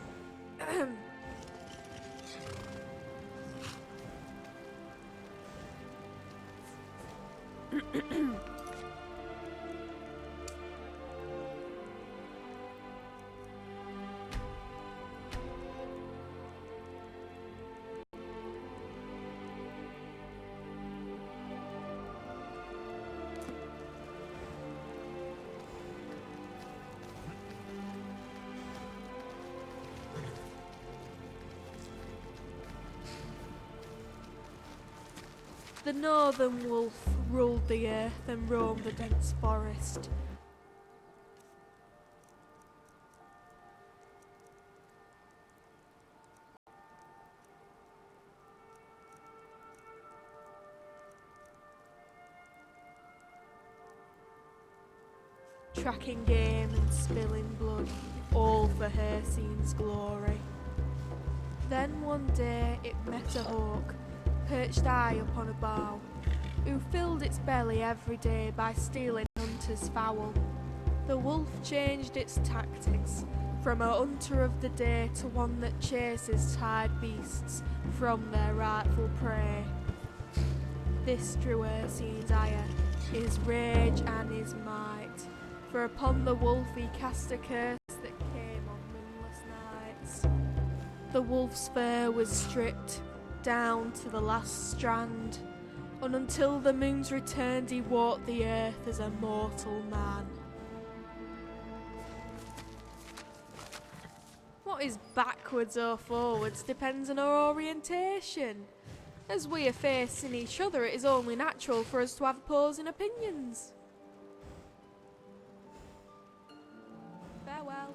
[SPEAKER 8] The northern wolf ruled the earth and roamed the dense forest. Tracking game and spilling blood, all for Hircine's glory. Then one day it met a hawk, perched high upon a bough, who filled its belly every day by stealing hunters' fowl. The wolf changed its tactics, from a hunter of the day to one that chases tired beasts from their rightful prey. This drew Hircine's ire, his rage and his might. For upon the wolf he cast a curse that came on moonless nights. The wolf's fur was stripped down to the last strand, and until the moon's returned he walked the earth as a mortal man. What is backwards or forwards depends on our orientation. As we are facing each other, it is only natural for us to have opposing opinions. Farewell.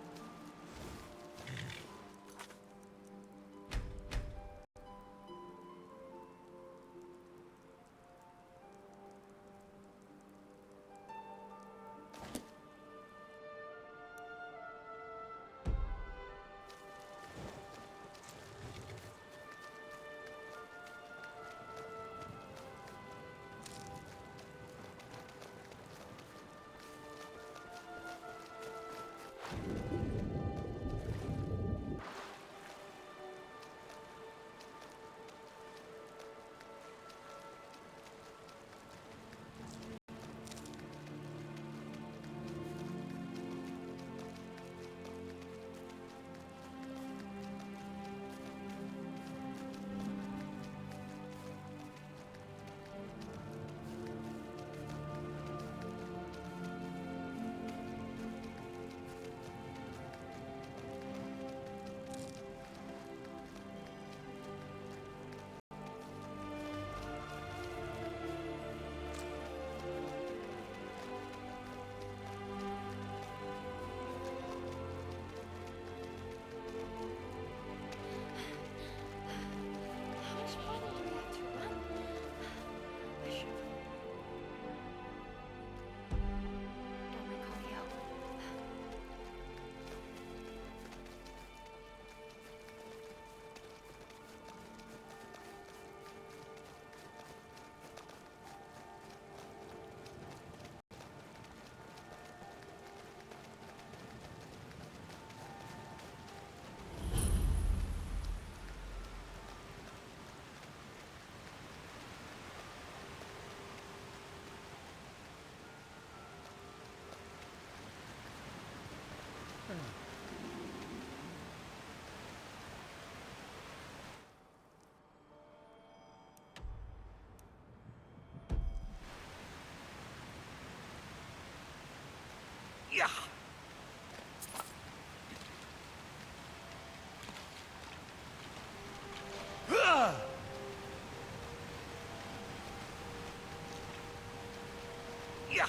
[SPEAKER 2] Yeah. Yeah.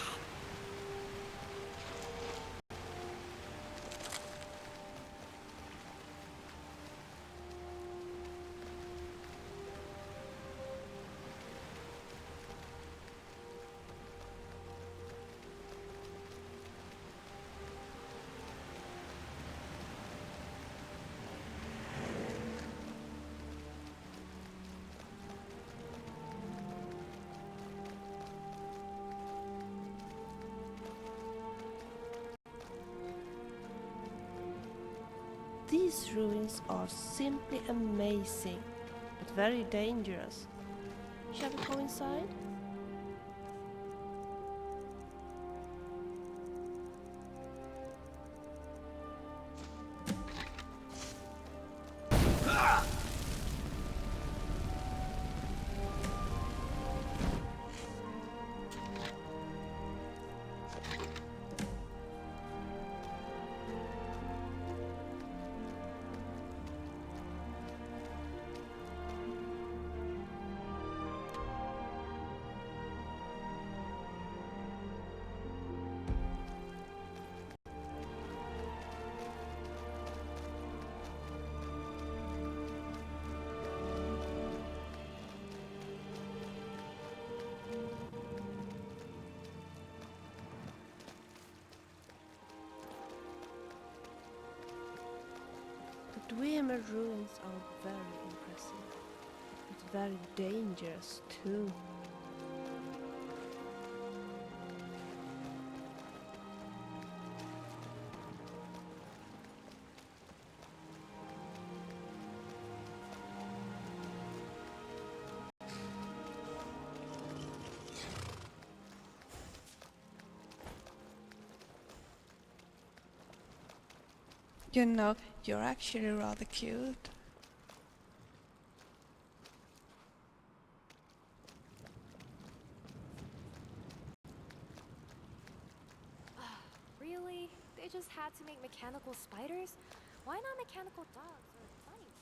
[SPEAKER 5] These ruins are simply amazing, but very dangerous. Shall we go inside? Dwemer ruins are very impressive, but very dangerous too.
[SPEAKER 8] You know, you're actually rather cute.
[SPEAKER 4] Really? They just had to make mechanical spiders? Why not mechanical dogs or bunnies?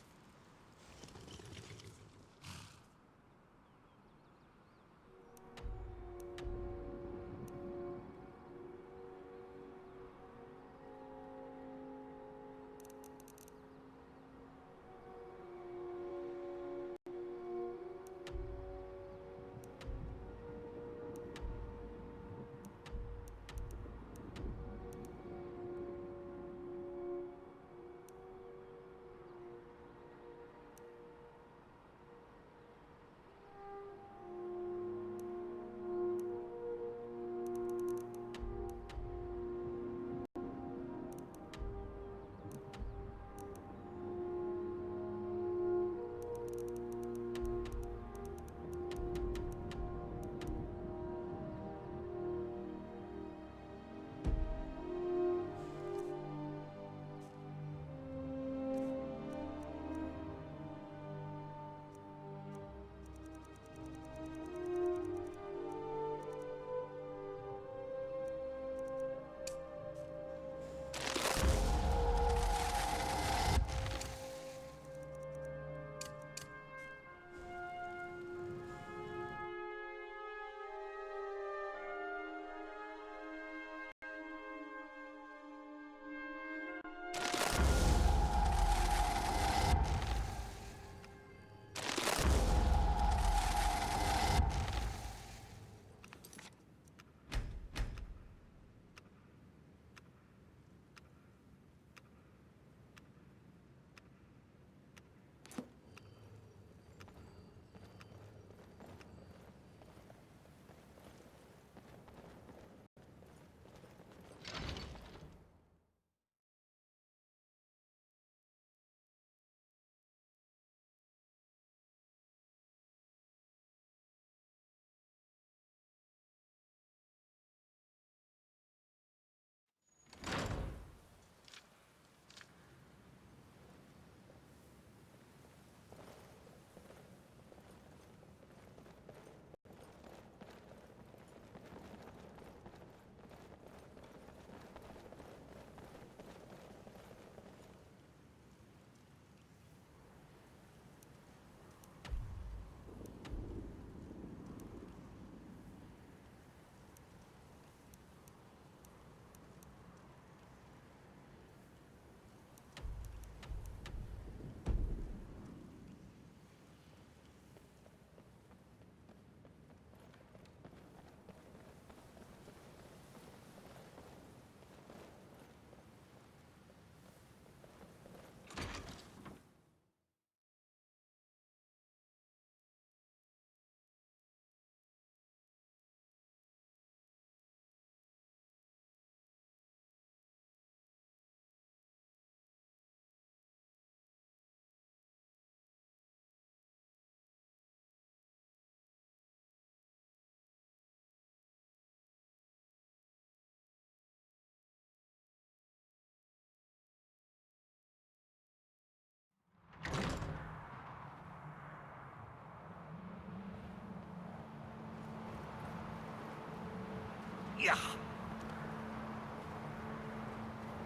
[SPEAKER 2] Yeah.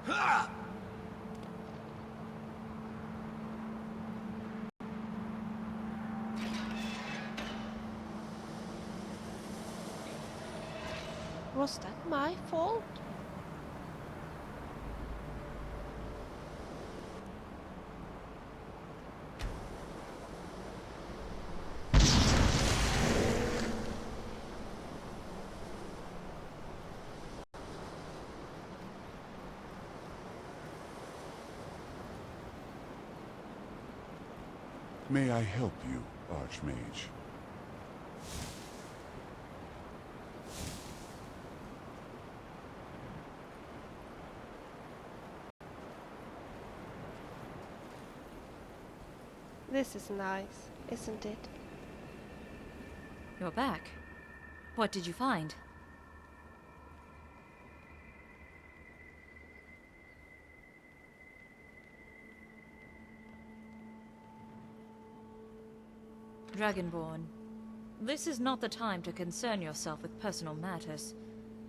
[SPEAKER 2] Ha!
[SPEAKER 5] Was that my fault?
[SPEAKER 10] May I help you, Archmage?
[SPEAKER 5] This is nice, isn't it?
[SPEAKER 11] You're back. What did you find? Dragonborn, this is not the time to concern yourself with personal matters.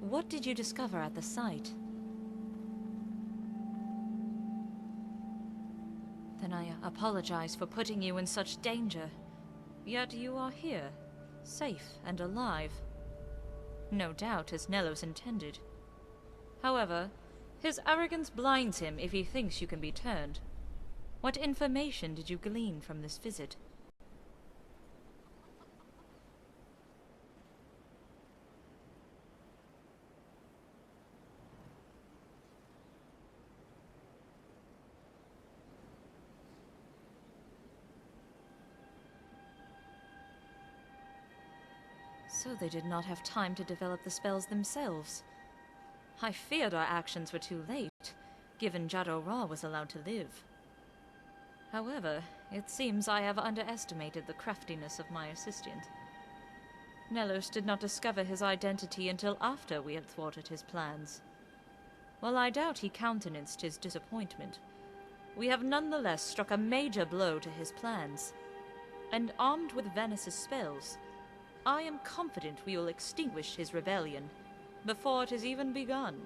[SPEAKER 11] What did you discover at the site? Then I apologize for putting you in such danger. Yet you are here, safe and alive. No doubt as Nellos intended. However, his arrogance blinds him if he thinks you can be turned. What information did you glean from this visit? So they did not have time to develop the spells themselves. I feared our actions were too late, given Jado Ra was allowed to live. However, it seems I have underestimated the craftiness of my assistant. Nellos did not discover his identity until after we had thwarted his plans. While I doubt he countenanced his disappointment, we have nonetheless struck a major blow to his plans. And armed with Venice's spells, I am confident we will extinguish his rebellion before it has even begun.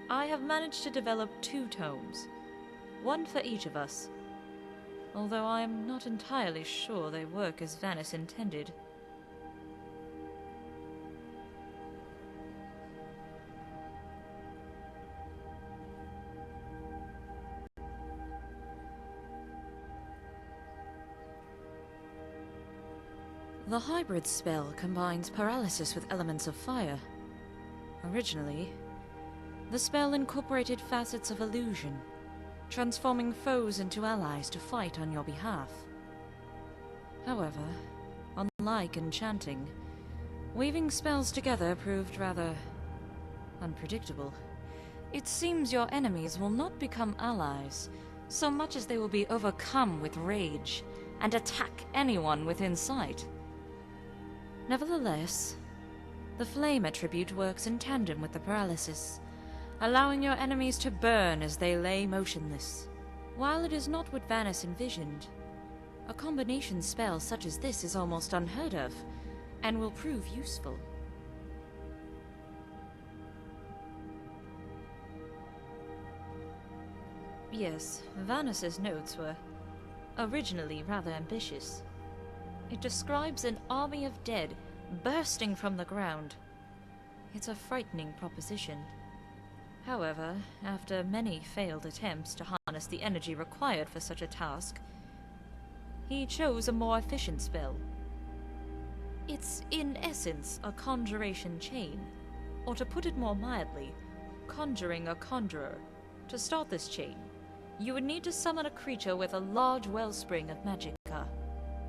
[SPEAKER 11] I have managed to develop 2 tomes, one for each of us, although I am not entirely sure they work as Vanice intended. The hybrid spell combines paralysis with elements of fire. Originally, the spell incorporated facets of illusion, transforming foes into allies to fight on your behalf. However, unlike enchanting, weaving spells together proved rather unpredictable. It seems your enemies will not become allies, so much as they will be overcome with rage and attack anyone within sight. Nevertheless, the flame attribute works in tandem with the paralysis, allowing your enemies to burn as they lay motionless. While it is not what Vanice envisioned, a combination spell such as this is almost unheard of, and will prove useful. Yes, Vanice's notes were originally rather ambitious. It describes an army of dead bursting from the ground. It's a frightening proposition. However, after many failed attempts to harness the energy required for such a task, he chose a more efficient spell. It's in essence a conjuration chain, or to put it more mildly, conjuring a conjurer. To start this chain, you would need to summon a creature with a large wellspring of magicka.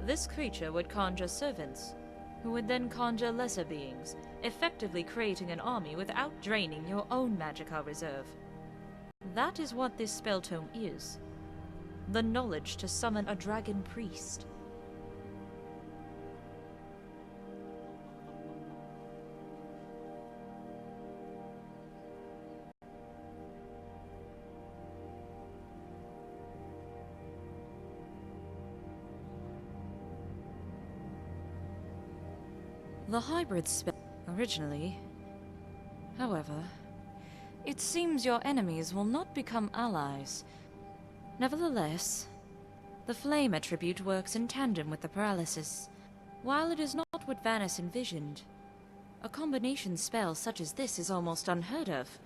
[SPEAKER 11] This creature would conjure servants, who would then conjure lesser beings, effectively creating an army without draining your own magicka reserve. That is what this spell tome is. The knowledge to summon a dragon priest. The hybrid spell originally. However, it seems your enemies will not become allies. Nevertheless, the flame attribute works in tandem with the paralysis. While it is not what Vanice envisioned, a combination spell such as this is almost unheard of,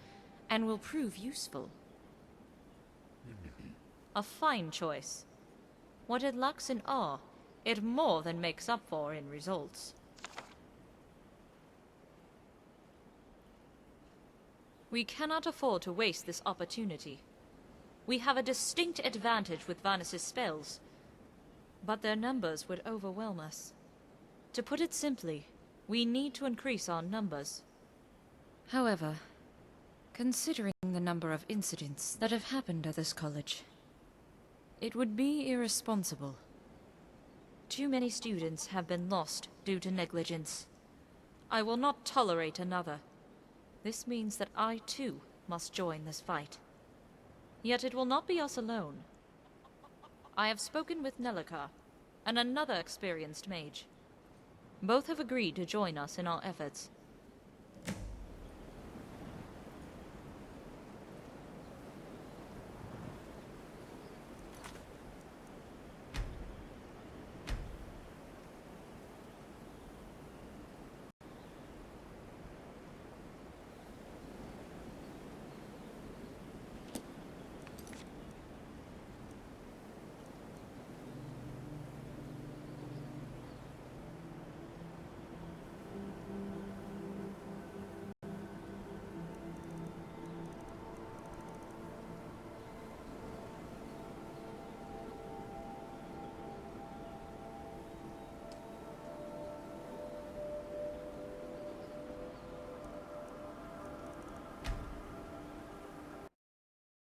[SPEAKER 11] and will prove useful. A fine choice. What it lacks in awe, it more than makes up for in results. We cannot afford to waste this opportunity. we have a distinct advantage with Vanus' spells, but their numbers would overwhelm us. To put it simply, we need to increase our numbers. However, considering the number of incidents that have happened at this college, it would be irresponsible. Too many students have been lost due to negligence. I will not tolerate another. This means that I, too, must join this fight. Yet it will not be us alone. I have spoken with Nelica, and another experienced mage. Both have agreed to join us in our efforts.